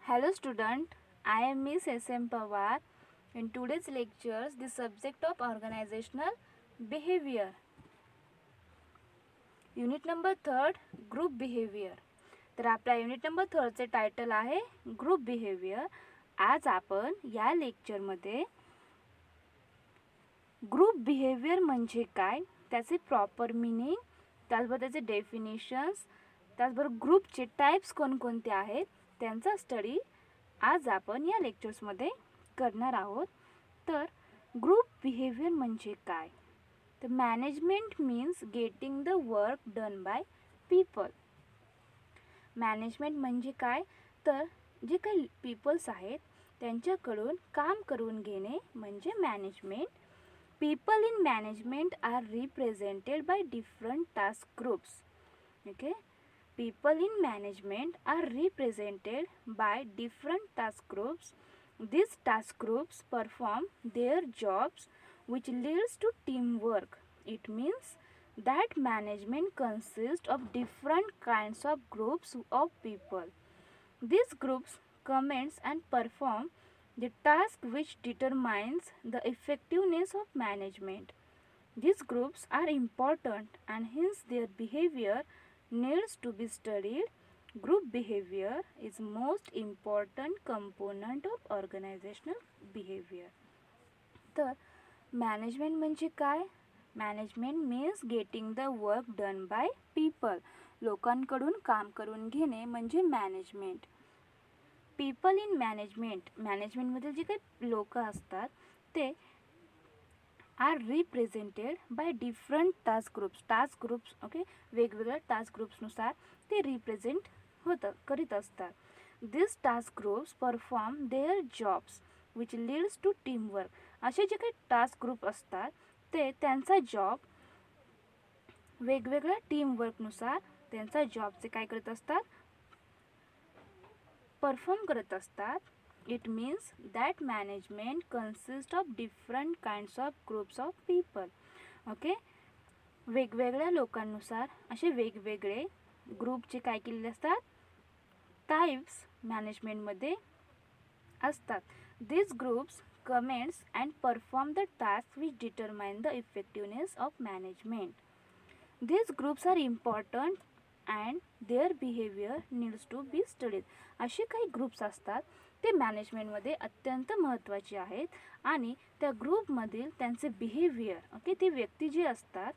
Hello student, I am Miss S.M. Pawar. In today's lectures, the subject of organizational behavior. Unit number 3, Group Behavior. तर आपल्या unit number 3चे title आहे group behaviour. आज आपण या लेक्चरमध्ये group behaviour म्हणजे काय, त्याचे प्रॉपर मीनिंग, त्याचबरोबर त्याचे डेफिनेशन्स, त्याचबरोबर ग्रुपचे टाइप्स कोणकोणते आहेत त्यांचा स्टडी आज आपण या लेक्चर्समध्ये करणार आहोत. तर ग्रुप बिहेवियर म्हणजे काय, तर management means getting the work done by people. Management म्हणजे काय, तर जे काही पीपल्स आहेत त्यांच्याकडून काम करून घेणे म्हणजे management. People in management are represented by different task groups. Okay? People in management are represented by different task groups. These task groups perform their jobs, which leads to teamwork. It means that management consists of different kinds of groups of people. These groups commence and perform the task which determines the effectiveness of management. These groups are important and hence their behavior needs to be studied. Group behavior is most important component of organizational behavior. तर management म्हणजे काय, management means getting the work done by people. लोकांकडून काम करून घेणे म्हणजे management. People in management, मॅनेजमेंटमधील जे काही लोक असतात ते R represented by different task groups. Okay, वेगवेगळ्या टास्क ग्रुप्सनुसार ते रिप्रेझेंट करीत असतात. दिस task groups perform there jobs which leads to teamwork. असे जे काही टास्क ग्रुप असतात ते त्यांचा जॉब वेगवेगळ्या टीमवर्कनुसार त्यांचा जॉबचे काय करत असतात, परफॉर्म करत असतात. It means that management consist of different kinds of groups of people. Okay, वेगवेगळ्या लोकांनुसार असे वेगवेगळे ग्रुपचे काय केलेले असतात, टाइप्स मॅनेजमेंटमध्ये असतात. दिस groups comments and perform the task which determine the effectiveness of management. These groups are important and their behavior needs to be studied. असे काही ग्रुप्स असतात ते मॅनेजमेंटमध्ये अत्यंत महत्त्वाचे आहेत आणि त्या ग्रुपमधील त्यांचे बिहेवियर, ओके, ते व्यक्ती जे असतात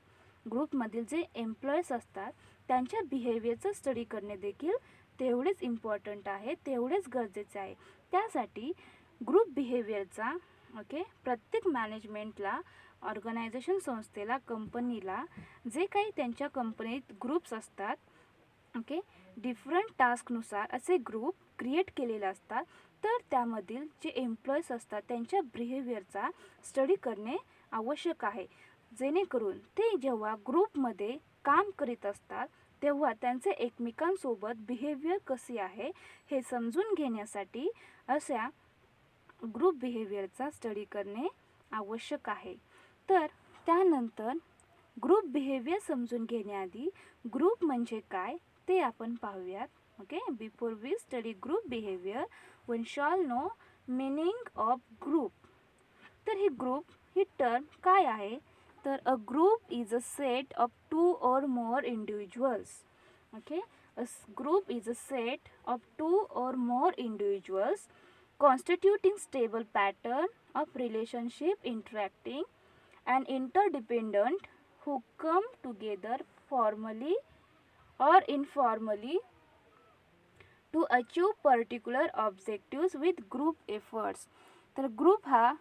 ग्रुपमधील जे एम्प्लॉईज असतात त्यांच्या बिहेवियरचं स्टडी करणे देखील तेवढेच इम्पॉर्टंट आहे, तेवढेच गरजेचे आहे. त्यासाठी ग्रुप बिहेवियरचा प्रत्येक मॅनेजमेंटला, ऑर्गनायझेशन संस्थेला, कंपनीला जे काही त्यांच्या कंपनीत ग्रुप्स असतात, डिफरंट टास्कनुसार असे ग्रुप क्रिएट केलेले असतात. तर त्यामधील जे एम्प्लॉईज असतात त्यांच्या बिहेवियरचा स्टडी करणे आवश्यक आहे, जेणेकरून ते जेव्हा ग्रुपमध्ये काम करीत असतात तेव्हा त्यांचे एकमेकांसोबत बिहेवियर कसे आहे हे समजून घेण्यासाठी अशा ग्रुप बिहेवियरचा स्टडी करणे आवश्यक आहे. तर त्यानंतर ग्रुप बिहेवियर समजून घेण्याआधी ग्रुप म्हणजे काय ते आपण पाहूयात. Okay, before we study group behaviour one shall know meaning of group. तर ही ग्रुप ही टर्म काय आहे, तर a group is a set of 2 or more individuals. Okay, a group is a set of 2 or more individuals constituting stable pattern of relationship interacting and interdependent who come together formally or informally to achieve particular objectives with group efforts. तर group हा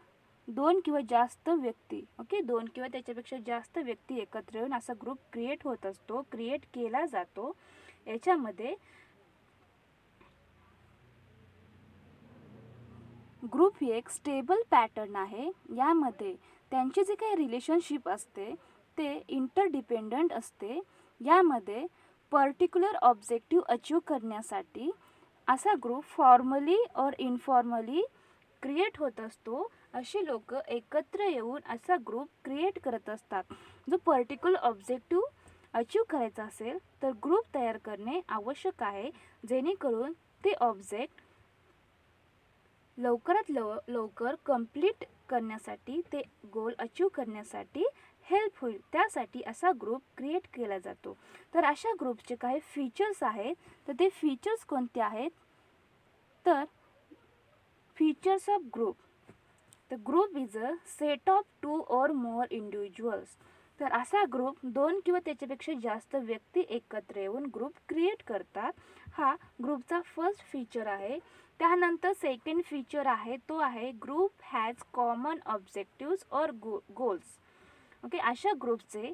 2 किंवा जास्त व्यक्ती, 2 किंवा त्याच्यापेक्षा जास्त व्यक्ती एकत्र येऊन असा ग्रुप क्रिएट होत असतो, क्रिएट केला जातो. याच्यामध्ये ग्रुप ही एक स्टेबल पॅटर्न आहे. यामध्ये त्यांचे जे काही रिलेशनशिप असते ते इंटरडिपेंडंट असते. यामध्ये पर्टिक्युलर ऑब्जेक्टिव्ह अचीव करण्यासाठी असा ग्रुप फॉर्मली और इनफॉर्मली क्रिएट होत असतो. अशी लोक एकत्र येऊन असा ग्रुप क्रिएट करत असतात. जो पर्टिक्युलर ऑब्जेक्टिव्ह अचीव करायचा असेल तर ग्रुप तयार करणे आवश्यक आहे, जेणेकरून ते ऑब्जेक्ट लवकरात लवकर कंप्लीट करण्यासाठी, ते गोल अचीव करण्यासाठी हेल्प होईल, त्यासाठी असा ग्रुप क्रिएट केला जातो. तर अशा ग्रुपचे काही फीचर्स आहेत. तर ते फीचर्स कोणते आहेत? तर features of group. The group is a set of 2 or more individuals. तर असा ग्रुप 2 किंवा त्याच्यापेक्षा जास्त व्यक्ती एकत्र येऊन ग्रुप क्रिएट करतात. हा ग्रुपचा फर्स्ट फीचर आहे. त्यानंतर सेकंड फीचर आहे तो आहे ग्रुप हॅज कॉमन ऑब्जेक्टिव्स और गोल्स. ओके, अशा ग्रुपचे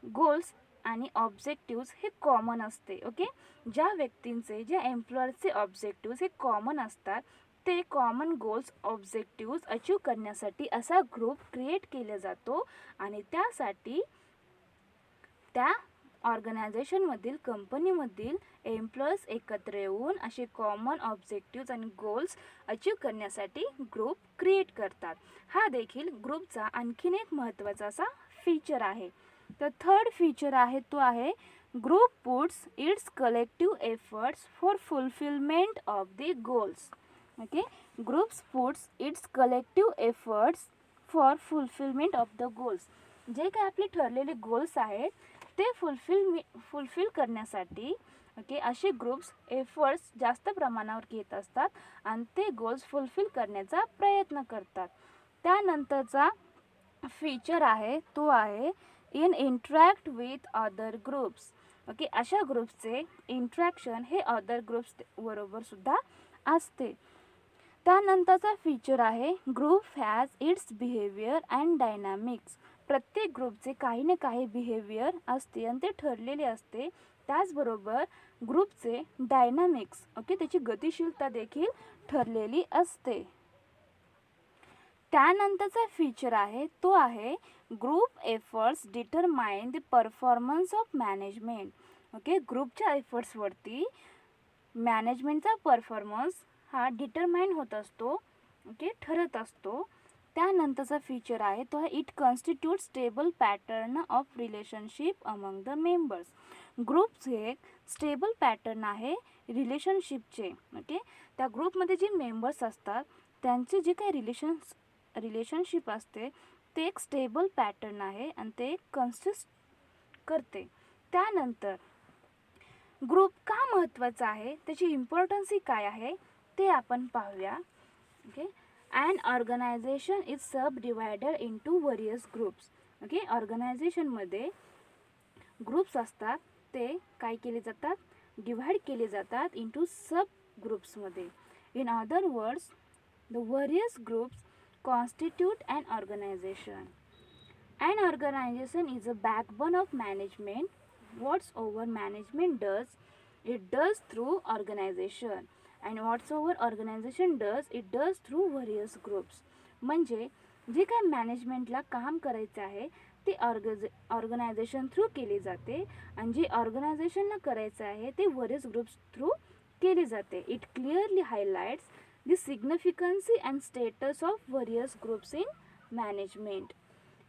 गोल्स आणि ऑब्जेक्टिव्स हे कॉमन असते. ओके, ज्या व्यक्तींचे, ज्या एम्प्लॉयरचे ऑब्जेक्टिव्स हे कॉमन असतात, ते कॉमन गोल्स ऑब्जेक्टिव्स अचीव करण्यासाठी असा ग्रुप क्रिएट केला जातो. आणि त्यासाठी त्या ऑर्गनायझेशनमधील, कंपनीमधील एम्प्लॉयज एकत्र येऊन असे कॉमन ऑब्जेक्टिव्स आणि गोल्स अचीव करण्यासाठी ग्रुप क्रिएट करतात. हा देखील ग्रुपचा आणखीन एक महत्त्वाचा असा फीचर आहे. तर थर्ड फीचर आहे तो आहे group puts it's collective efforts for fulfilment of the goals. Okay, groups puts it's collective efforts for fulfilment of the goals. जे काय आपले ठरलेले गोल्स आहेत ते फुलफिल करण्यासाठी, ओके, असे ग्रुप्स एफर्ट्स जास्त प्रमाणावर घेत असतात आणि ते गोल्स फुलफिल करण्याचा प्रयत्न करतात. त्यानंतरचा फीचर आहे तो आहे in interact with other groups. Okay, अशा ग्रुप्सचे इंटरॅक्शन हे अदर ग्रुप्स बरोबर सुद्धा असते. त्यानंतरचा फीचर आहे group has its behaviour and dynamics. प्रत्येक ग्रुपचे काही ना काही बिहेवियर असते आणि ते ठरलेले असते. त्याचबरोबर ग्रुपचे डायनॅमिक्स, ओके, त्याची गतिशीलता देखील ठरलेली असते. त्यानंतरचा फीचर आहे तो आहे group efforts determine the performance of management. Okay, ग्रुपच्या एफर्ट्सवरती मॅनेजमेंटचा परफॉर्मन्स हा डिटरमाइन होत असतो. ओके, ठरत असतो. त्यानंतरचा फीचर आहे तो आहे it constitute stable pattern of relationship among the members. ग्रुपचे एक स्टेबल पॅटर्न आहे रिलेशनशिपचे. ओके, त्या ग्रुपमध्ये जे मेंबर्स असतात त्यांचे जे काही रिलेशनशिप असते ते एक स्टेबल पॅटर्न आहे आणि ते कन्सिस्ट करते. त्यानंतर ग्रुप का महत्त्वाचा आहे, त्याची इम्पॉर्टन्सी काय आहे ते आपण पाहूया. Okay, and organization is subdivided into various groups. Okay, ऑर्गनायझेशनमध्ये ग्रुप्स असतात ते काय केले जातात, डिवाइड केले जातात इंटू सब ग्रुप्समध्ये. In other words the various groups constitute an organization. An organization is a backbone of management. Whatsoever management does, it does through organization. And whatsoever organization does, it does through various groups. म्हणजे जे काय मॅनेजमेंटला काम करायचं आहे ते organisation through केले जाते आणि जे ऑर्गनायझेशनला करायचं आहे ते व्हेरियस ग्रुप्स थ्रू केले जाते. It clearly highlights the significance and status of various groups in management.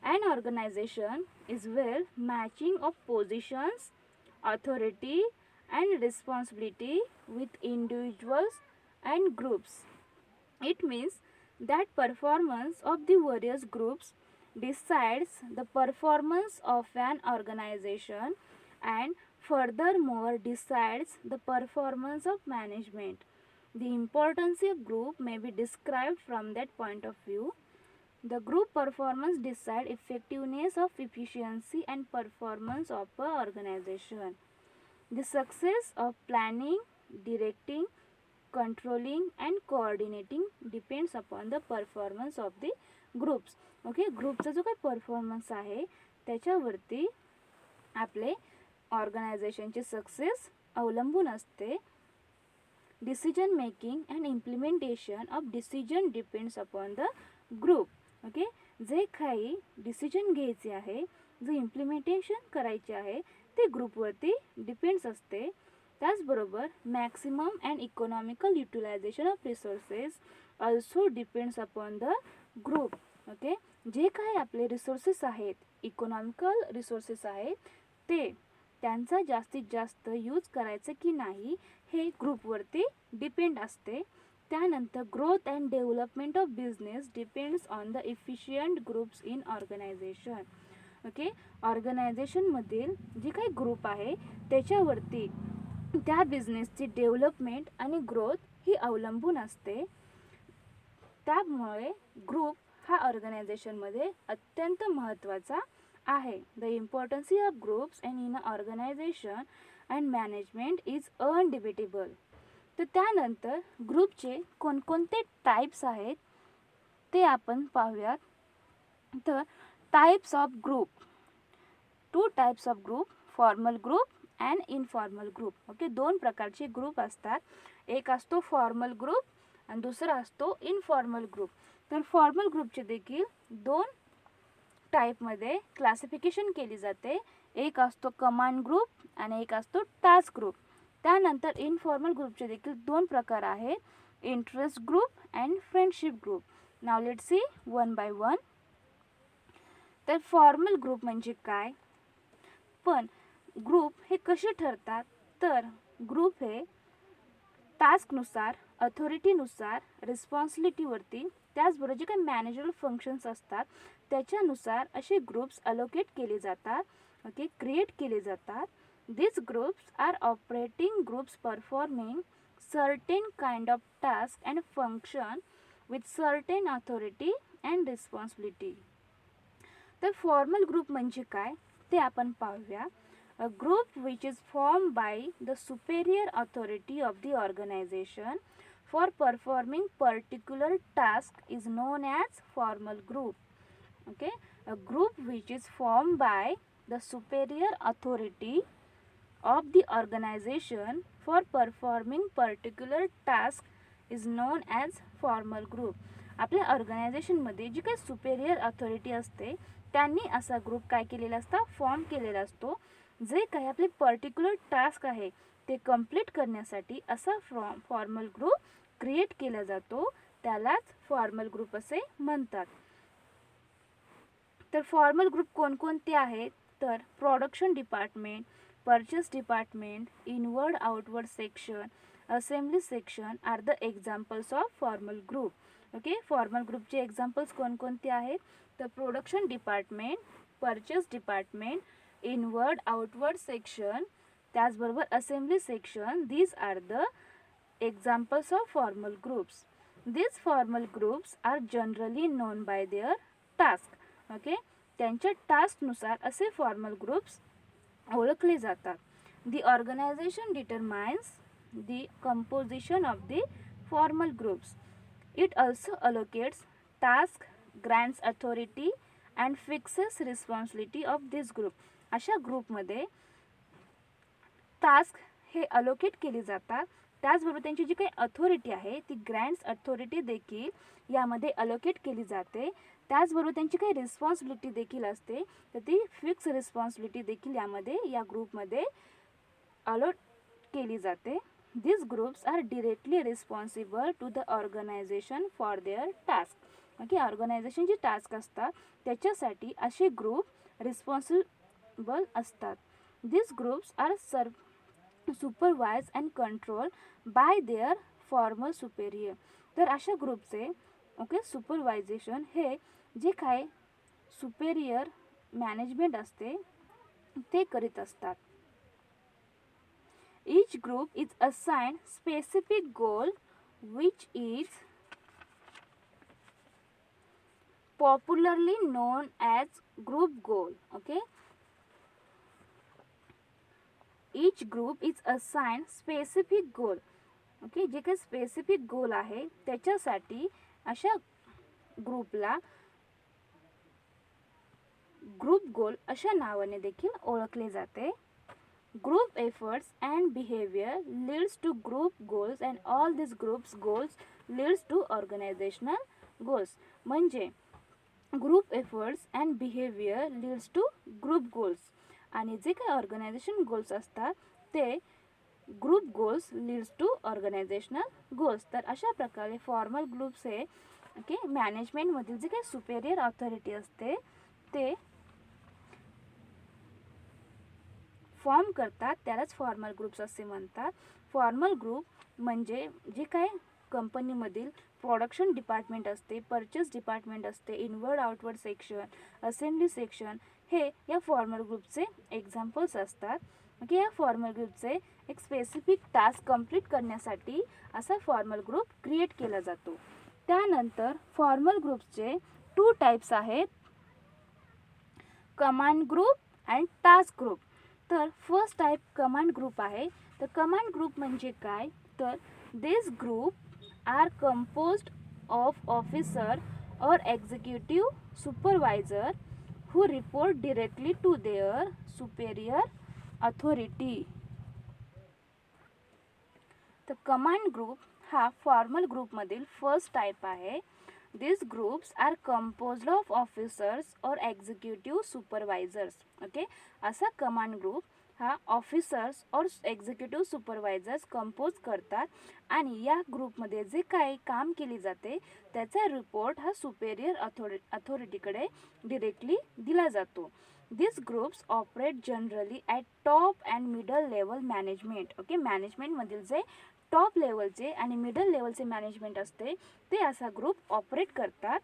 An organization is well matching of positions, authority and responsibility with individuals and groups. It means that performance of the various groups decides the performance of an organization and furthermore decides the performance of management. The importance of group may be described from that point of view. The group performance decide effectiveness of efficiency and performance of an organization. The success of planning, directing, controlling and coordinating depends upon the performance of the groups. Okay, ग्रुपचा जो काही performance आहे त्याच्यावरती आपले ऑर्गनायझेशनची success अवलंबून असते. Decision making and implementation of decision depends upon the group. Okay, जे काही डिसिजन घ्यायचे आहे, जे इम्प्लिमेंटेशन करायचे आहे ते ग्रुपवरती डिपेंड्स असते. त्याचबरोबर maximum and economical utilization of resources also depends upon the group. Okay, जे काही आपले रिसोर्सेस आहेत, इकॉनॉमिकल रिसोर्सेस आहेत, ते त्यांचा जास्तीत जास्त यूज करायचं की नाही हे ग्रुपवरती डिपेंड असते. त्यानंतर growth and development of business depends on the efficient groups in organization. Okay, ऑर्गनायझेशनमधील जे काही ग्रुप आहे त्याच्यावरती त्या बिझनेसची डेव्हलपमेंट आणि ग्रोथ ही अवलंबून असते. त्यामुळे ग्रुप हा ऑर्गनायझेशनमध्ये अत्यंत महत्त्वाचा आहे. The importance of groups and in a organisation and management is अनडिबेटेबल. तर त्यानंतर ग्रुपचे कोणकोणते टाईप्स आहेत ते आपण पाहूयात. तर types of group, 2 types of group, formal group and informal group. Okay, 2 प्रकारचे ग्रुप असतात. एक असतो फॉर्मल ग्रुप आणि दुसरा असतो इनफॉर्मल ग्रुप. तर फॉर्मल ग्रुपचे देखील 2 टाईपमध्ये क्लासिफिकेशन केली जाते. एक असतो कमांड ग्रुप आणि एक असतो टास्क ग्रुप. त्यानंतर इनफॉर्मल ग्रुपचे देखील 2 प्रकार आहेत, interest group and friendship group. Now let's see one by one. तर फॉर्मल ग्रुप म्हणजे काय, पण ग्रुप हे कसे ठरतात, तर ग्रुप हे टास्कनुसार, अथॉरिटीनुसार, रिस्पॉन्सिबिलिटीवरती, त्याचबरोबर जे काही मॅनेजरल फंक्शन्स असतात त्याच्यानुसार असे ग्रुप्स अलोकेट केले जातात. ओके, क्रिएट केले जातात. These groups are operating groups performing certain kind of task and function with certain authority and responsibility. तर फॉर्मल ग्रुप म्हणजे काय ते आपण पाहूया. A group which is formed by the superior authority of the organization for performing particular task is known as formal group. Okay, a group which is formed by the superior authority of the organization for performing particular task is known as formal group. आपल्या ऑर्गनायझेशनमध्ये जी काही superior authority असते त्यांनी असा group काय केलेला असता, form केलेला असतो. जे काही आपले पर्टिक्युलर टास्क आहे ते कंप्लीट करण्यासाठी असा फॉर्मल ग्रुप क्रिएट केला जातो, त्यालाच फॉर्मल ग्रुप असे म्हणतात. तर फॉर्मल ग्रुप कोणकोणते आहेत, तर production department, purchase department, inward outward section, assembly section R the examples of formal group. Okay, formal ग्रुपचे एक्झाम्पल्स कोणकोणते आहेत, तर production department, purchase department, inward outward section, त्याचबरोबर assembly section. These R the examples of formal groups. These formal groups are generally known by their task. Okay, त्यांच्या टास्कनुसार असे formal groups ओळखले जातात. The organization determines the composition of the formal groups. It also allocates task, grants authority and fixes responsibility of this group. अशा ग्रुपमध्ये task हे allocate केले जातात, त्याचबरोबर त्यांची जी काही अथॉरिटी आहे ती ग्रँट्स अथॉरिटी देखील यामध्ये अलोकेट केली जाते. त्याचबरोबर त्यांची काही रिस्पॉन्सिबिलिटी देखील असते, तर ती फिक्स रिस्पॉन्सिबिलिटी देखील यामध्ये या ग्रुपमध्ये अलॉट केली जाते. These groups are directly responsible to the organization for their task. Okay, organization जे टास्क असतात त्याच्यासाठी असे ग्रुप रिस्पॉन्सिबल असतात. These groups are supervised and controlled by their formal superior. तर अशा ग्रुपचे ओके सुपरवायझेशन हे जे काय सुपेरियर मॅनेजमेंट असते ते करीत असतात. Each group is assigned specific goal which is popularly known as group goal. Okay, each group is assigned specific goal. Okay, जे काही स्पेसिफिक गोल आहे त्याच्यासाठी अशा ग्रुपला ग्रुप गोल अशा नावाने देखील ओळखले जाते. Group efforts and behaviour leads to group goals and all this groups goals leads to organisational goals. म्हणजे group efforts and behaviour leads to group goals आणि जे काही ऑर्गनायझेशन गोल्स असतात ते group goals leads to organisational goals. तर अशा प्रकारे formal groups हे ओके मॅनेजमेंटमधील जे काही सुपेरियर ऑथॉरिटी असते ते फॉर्म करतात, त्यालाच फॉर्मल ग्रुप्स असे म्हणतात. फॉर्मल ग्रुप म्हणजे जे काय कंपनीमधील प्रोडक्शन डिपार्टमेंट असते, परचेस डिपार्टमेंट असते, inward outward section, assembly section, हे या फॉर्मल ग्रुपचे एक्झाम्पल्स असतात. ओके, या फॉर्मल ग्रुपचे एक स्पेसिफिक टास्क कंप्लीट करण्यासाठी असा फॉर्मल ग्रुप क्रिएट केला जातो. त्यानंतर फॉर्मल ग्रुपचे 2 टाइप्स आहेत, command group and task group. तर फर्स्ट टाइप कमांड ग्रुप आहे. तर कमांड ग्रुप म्हणजे काय, तर दिस group R composed of officer और executive supervisor who report directly to their superior authority. तर कमांड ग्रुप हा फॉर्मल ग्रुपमधील फर्स्ट टाइप आहे. These groups are composed of officers or executive supervisors. Okay, असा command group हा officers और executive supervisors compose करतात आणि या ग्रुपमध्ये जे काही काम केले जाते त्याचा रिपोर्ट हा सुपेरियर अथॉरिटीकडे डिरेक्टली दिला जातो. These groups operate generally at top and middle level management. Okay, मॅनेजमेंटमधील जे टॉप लेवलचे आणि मिडल लेवलचे मॅनेजमेंट असते ते असा ग्रुप ऑपरेट करतात.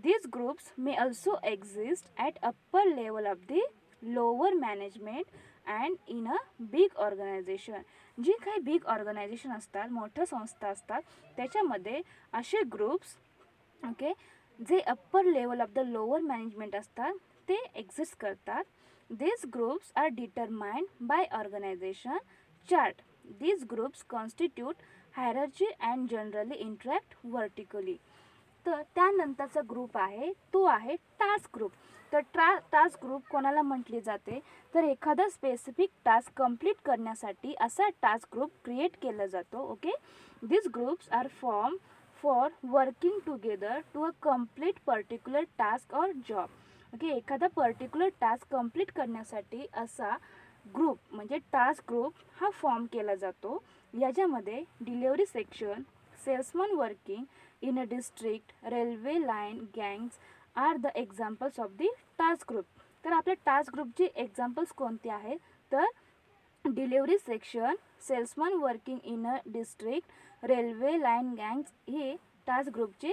These groups may also exist at upper level of the lower management and in a big organization. जी काही big organisation असतात, मोठ्या संस्था असतात, त्याच्यामध्ये असे ग्रुप्स ओके जे upper level of the lower management असतात ते एक्झिस्ट करतात. These groups are determined by organization chart. These groups constitute hierarchy and generally interact vertically. तर त्यानंतरचा ग्रुप आहे तो आहे टास्क ग्रुप. तर टास्क ग्रुप कोणाला म्हटले जाते, तर एखादा स्पेसिफिक टास्क कंप्लीट करण्यासाठी असा टास्क ग्रुप क्रिएट केला जातो. Okay, this groups are form for working together to a complete particular task और जॉब. ओके, एखादा पर्टिक्युलर टास्क कंप्लीट करण्यासाठी असा ग्रुप म्हणजे टास्क ग्रुप हा फॉर्म केला जातो. याच्यामध्ये delivery section, salesman working in a district, railway line gangs are the examples of the task group. तर आपल्या टास्क ग्रुपचे एक्झाम्पल्स कोणते आहेत, तर delivery section, salesman working in a district, railway line gangs हे टास्क ग्रुपचे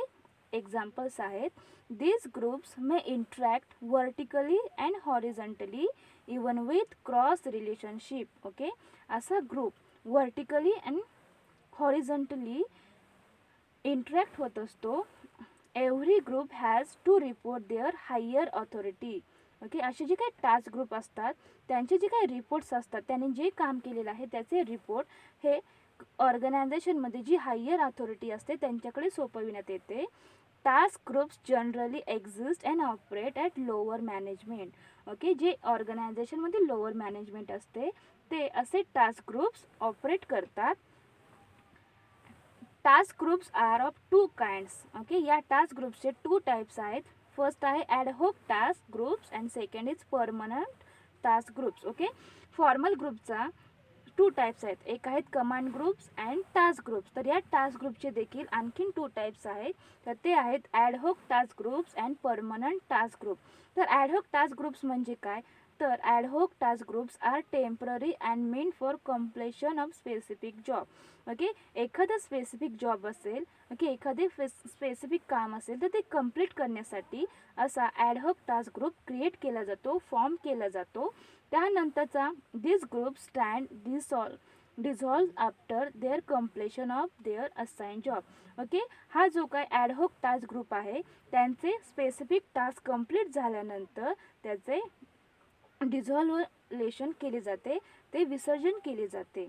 एक्झाम्पल्स आहेत. These groups may interact vertically and horizontally even with cross relationship. Okay, असा group vertically and horizontally interact होत असतो. Every group has to report there higher authority. Okay, असे जे काही task group असतात त्यांचे जे काही रिपोर्ट्स असतात, त्यांनी जे काम केलेलं आहे त्याचे रिपोर्ट हे ऑर्गनायझेशनमध्ये जी हायर ऑथॉरिटी असते त्यांच्याकडे सोपविण्यात येते. Task groups generally exist and operate at lower management. Okay, जे ऑर्गनायझेशनमध्ये लोअर मॅनेजमेंट असते ते असे टास्क ग्रुप्स ऑपरेट करतात. Task groups are of 2 kinds. Okay, या टास्क ग्रुप्सचे 2 टाइप्स आहेत. फर्स्ट आहे ad hoc task groups and second is permanent task groups. Okay, formal ग्रुपचा 2 टाइप्स आहेत, एक आहेत command groups and task groups. तर या टास्क ग्रुपचे देखील आणखीन 2 टाइप्स आहेत, तर ते आहेत ad hoc task groups and permanent task group. तर ॲडहॉक टास्क ग्रुप्स म्हणजे काय, तर ad hoc task groups are temporary and meant for completion of specific job. Okay, एखादा स्पेसिफिक जॉब असेल, ओके, एखादे स्पेसिफिक काम असेल तर ते कंप्लीट करण्यासाठी असा ॲडहॉक टास्क ग्रुप क्रिएट केला जातो, फॉर्म केला जातो. त्यानंतरचा this group stand dissolve after their completion of their assign job. Okay, हा जो काय ॲडहॉक टास्क ग्रुप आहे त्यांचे स्पेसिफिक टास्क कंप्लीट झाल्यानंतर त्याचे डिझॉल्वेशन केले जाते, ते विसर्जन केले जाते.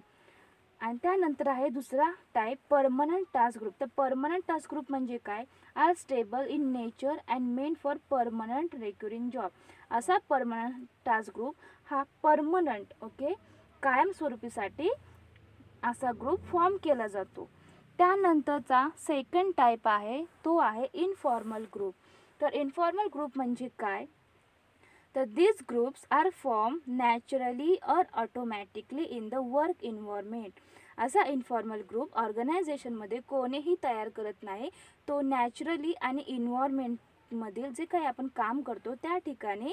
आणि त्यानंतर आहे दुसरा टाईप परमनंट टास्क ग्रुप. तर परमनंट टास्क ग्रुप म्हणजे काय, are stable in nature and meant for permanent recurring job. असा परमनंट टास्क ग्रुप हा परमनंट ओके कायमस्वरूपीसाठी असा ग्रुप फॉर्म केला जातो. त्यानंतरचा सेकंड टाईप आहे तो आहे इनफॉर्मल ग्रुप. तर इनफॉर्मल ग्रुप म्हणजे काय, तर these groups are formed naturally or automatically in the work environment. असा इन्फॉर्मल ग्रुप ऑर्गनायझेशनमध्ये कोणीही तयार करत नाही, तो नॅचरली आणि इन्व्हायरमेंटमधील जे काही आपण काम करतो त्या ठिकाणी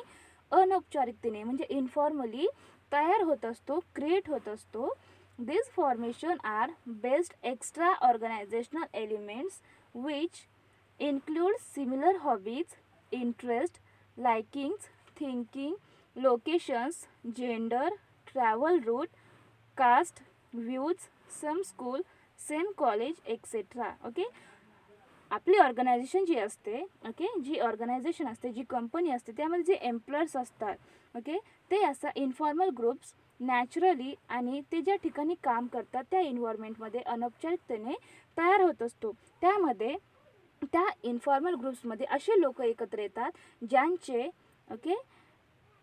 अनौपचारिकतेने म्हणजे इन्फॉर्मली तयार होत असतो, क्रिएट होत असतो. These formation are based extra organizational elements which include similar hobbies, interests, likings, thinking, locations, gender, travel route, caste, views, same school, same college, etc. Okay, आपली ऑर्गनायझेशन जी असते, ओके, जी ऑर्गनायझेशन असते, जी company असते, त्यामध्ये जे employers असतात, okay, ते असं informal groups naturally आणि ते ज्या ठिकाणी काम करतात त्या इन्व्हायरमेंटमध्ये अनौपचारिकतेने तयार होत असतो. त्यामध्ये त्या इन्फॉर्मल ग्रुप्समध्ये असे लोक एकत्र येतात ज्यांचे, ओके,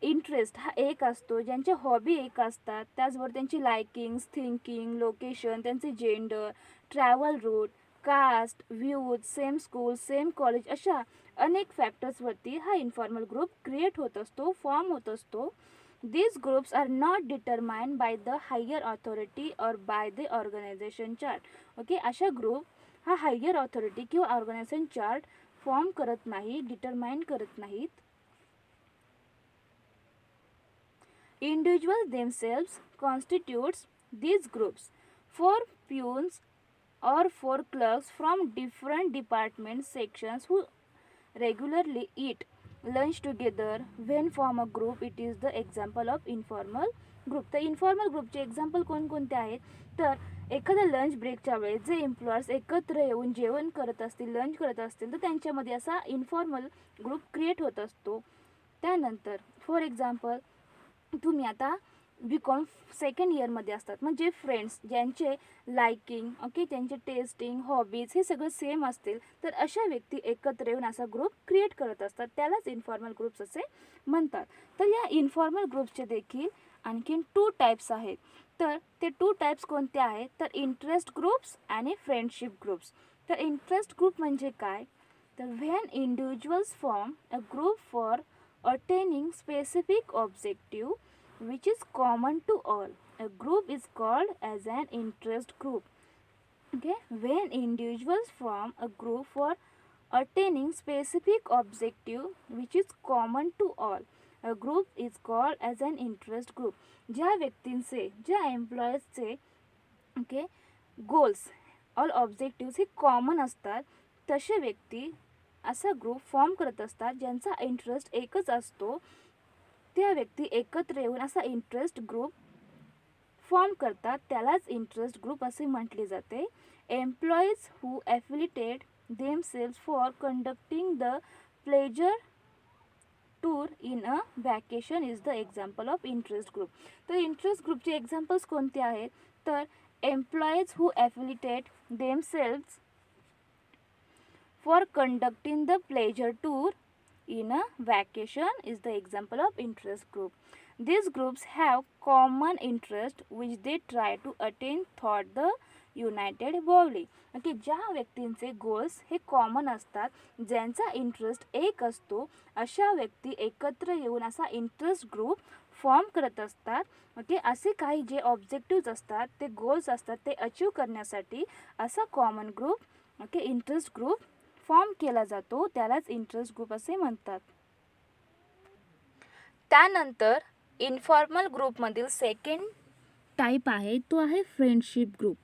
इंटरेस्ट हा एक असतो, ज्यांच्या हॉबी एक असतात, त्याचबरोबर त्यांची लायकिंग्स, थिंकिंग, लोकेशन, त्यांचे gender, travel route, caste, views, same school, same college, अशा अनेक फॅक्टर्सवरती हा इन्फॉर्मल ग्रुप क्रिएट होत असतो, फॉर्म होत असतो. These groups are not determined by the higher authority or by the organization chart. Okay, अशा group हा हायर ऑथॉरिटी किंवा ऑर्गनायझेशन चार्ट फॉर्म करत नाही, डिटरमाइन करत नाहीत. Individuals themselves constitutes these groups. For peons or for clerks from different department sections who regularly eat lunch together when form a group, it is the example of informal group. तर informal ग्रुपचे example कोणकोणते आहेत, तर एखाद्या lunch ब्रेकच्या वेळेस जे employers एकत्र येऊन जेवण करत असतील, लंच करत असतील, तर त्यांच्यामध्ये असा इन्फॉर्मल ग्रुप क्रिएट होत असतो. त्यानंतर फॉर एक्झाम्पल तुम्ही आता बी.कॉम सेकंड इयरमध्ये असतात, म्हणजे फ्रेंड्स ज्यांचे लायकिंग, ओके, त्यांचे टेस्टिंग, हॉबीज हे सगळं सेम असतील, तर अशा व्यक्ती एकत्र येऊन असा ग्रुप क्रिएट करत असतात, त्यालाच इन्फॉर्मल ग्रुप्स असे म्हणतात. तर या इन्फॉर्मल ग्रुप्सचे देखील आणखीन 2 टाईप्स आहेत. तर ते 2 टाईप्स कोणते आहेत, तर इंटरेस्ट ग्रुप्स आणि फ्रेंडशिप ग्रुप्स. तर इंटरेस्ट ग्रुप म्हणजे काय, तर when individuals form a group for attaining specific objective which is common to all, a group is called as an interest group. Okay, when individuals form a group for attaining specific objective which is common to all, a group is called as an interest group. ज्या व्यक्तींचे, ज्या एम्प्लॉयर्सचे, okay, goals all objectives हे common असतात, तसे व्यक्ती असा group form करत असतात ज्यांचा इंटरेस्ट एकच असतो. त्या व्यक्ती एकत्र येऊन असा इंटरेस्ट ग्रुप फॉर्म करतात, त्यालाच इंटरेस्ट ग्रुप असे म्हटले जाते. Employees who affiliated themselves for conducting the pleasure tour in a vacation is the example of interest group. तर इंटरेस्ट ग्रुपचे एक्झाम्पल्स कोणते आहेत, तर employees who affiliated themselves for conducting the pleasure tour in a vacation is the example of interest group. These groups have common interest which they try to attain throughout the United body. Okay, ज्या व्यक्तींचे goals हे common असतात, ज्यांचा interest एक असतो, अशा व्यक्ती एकत्र येऊन असा इंटरेस्ट ग्रुप फॉर्म करत असतात. ओके, असे काही जे ऑब्जेक्टिव्स असतात, ते गोल्स असतात, ते अचीव करण्यासाठी असा common group, okay, interest group form केला जातो, त्यालाच इंटरेस्ट ग्रुप असे म्हणतात. त्यानंतर इन्फॉर्मल ग्रुपमधील सेकंड टाईप आहे, तो आहे फ्रेंडशिप ग्रुप.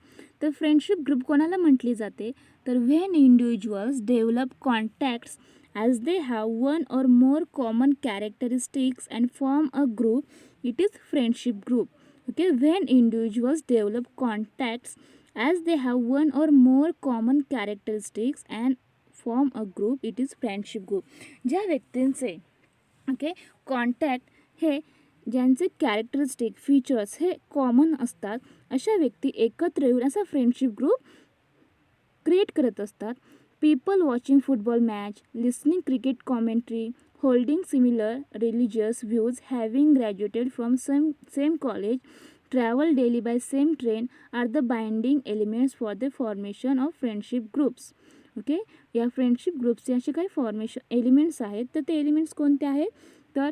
तर फ्रेंडशिप ग्रुप कोणाला म्हटली जाते, तर when individuals develop contacts as they have one or more common characteristics and form a group, it is friendship group. Okay, when individuals develop contacts as they have one or more common characteristics and form a group, it is friendship group. ज्या व्यक्तींचे, okay, contact हे, ज्यांचे characteristic features हे common असतात, अशा व्यक्ती एकत्र येऊन असा फ्रेंडशिप ग्रुप क्रिएट करत असतात. People watching football match, listening cricket commentary, holding similar religious views, having graduated from same college, travel daily by same train are the binding elements for the formation of friendship groups. Okay, या friendship ग्रुप्सचे असे काही formation elements आहेत, तर ते elements कोणते आहेत, तर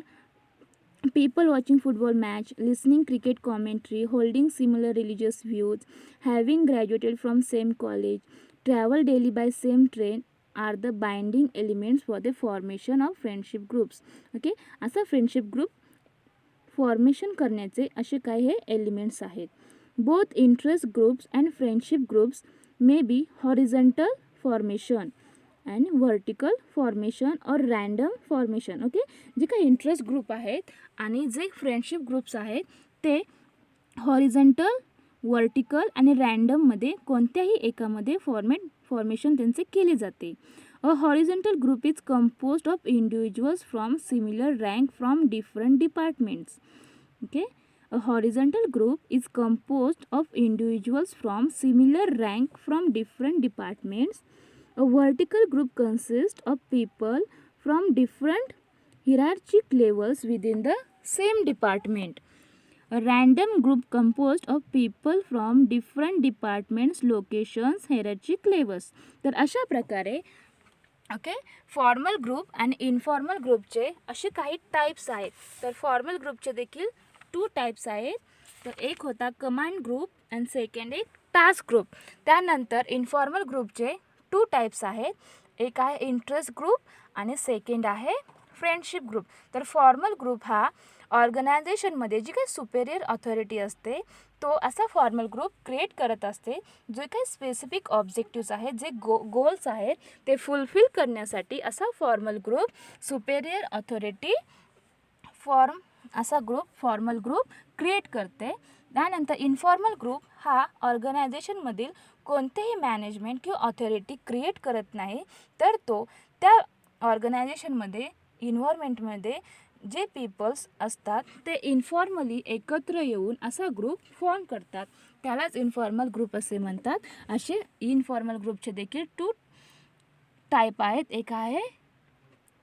people watching football match, listening cricket commentary, holding similar religious views, having graduated from same college, travel daily by same train are the binding elements for the formation of friendship groups. Okay, असा friendship group formation करण्याचे असे काही हे elements आहेत. Both interest groups and friendship groups may be horizontal formation and vertical formation or random formation. Okay, जे काही interest group आहेत आणि जे फ्रेंडशिप ग्रुप्स आहेत ते हॉरिझॉन्टल, वर्टिकल आणि रँडममध्ये कोणत्याही एकामध्ये फॉर्मेशन त्यांचे केले जाते. A horizontal group is composed of individuals from similar rank from different departments. Okay, a horizontal group is composed of individuals from similar rank from different departments. A vertical group consists of people from different hierarchic levels within the same department. A random group composed of people from different departments, locations, hierarchic levels. तर अशा प्रकारे okay, formal group आणि informal ग्रुपचे असे काही types आहेत. तर formal ग्रुपचे देखील 2 टाईप्स आहेत. तर एक होता कमांड ग्रुप आणि सेकंड एक टास्क ग्रुप. त्यानंतर इनफॉर्मल ग्रुपचे 2 टाईप्स आहेत. एक आहे इंटरेस्ट ग्रुप आणि सेकंड आहे फ्रेंडशिप ग्रुप. तर फॉर्मल ग्रुप हा ऑर्गनायझेशनमध्ये जी काही सुपेरियर ऑथॉरिटी असते तो असा फॉर्मल ग्रुप क्रिएट करत असते. जे काही स्पेसिफिक ऑब्जेक्टिव्स आहेत, जे गोल्स आहेत ते फुलफिल करण्यासाठी असा formal group superior authority formal group create करते. त्यानंतर इनफॉर्मल ग्रुप हा ऑर्गनायझेशनमधील कोणतेही मॅनेजमेंट किंवा ऑथॉरिटी क्रिएट करत नाही, तर तो त्या ऑर्गनायझेशनमध्ये इन्व्हायरमेंटमध्ये जे पीपल्स असतात ते इन्फॉर्मली एकत्र येऊन असा ग्रुप फॉर्म करतात, त्यालाच इन्फॉर्मल ग्रुप असे म्हणतात. असे इनफॉर्मल ग्रुपचे देखील 2 टाईप आहेत. एक आहे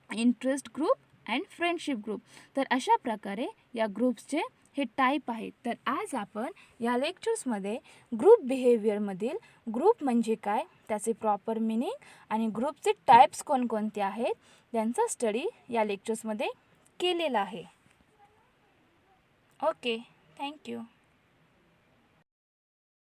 interest group and friendship group. तर अशा प्रकारे या ग्रुप्सचे हे टाईप आहेत. तर आज आपण या लेक्चर्समध्ये ग्रुप बिहेवियरमधील ग्रुप म्हणजे काय, त्याचे प्रॉपर मिनिंग आणि ग्रुपचे टाईप्स कोणकोणते आहेत त्यांचा स्टडी या लेक्चर्समध्ये केलेला आहे. Okay, thank you.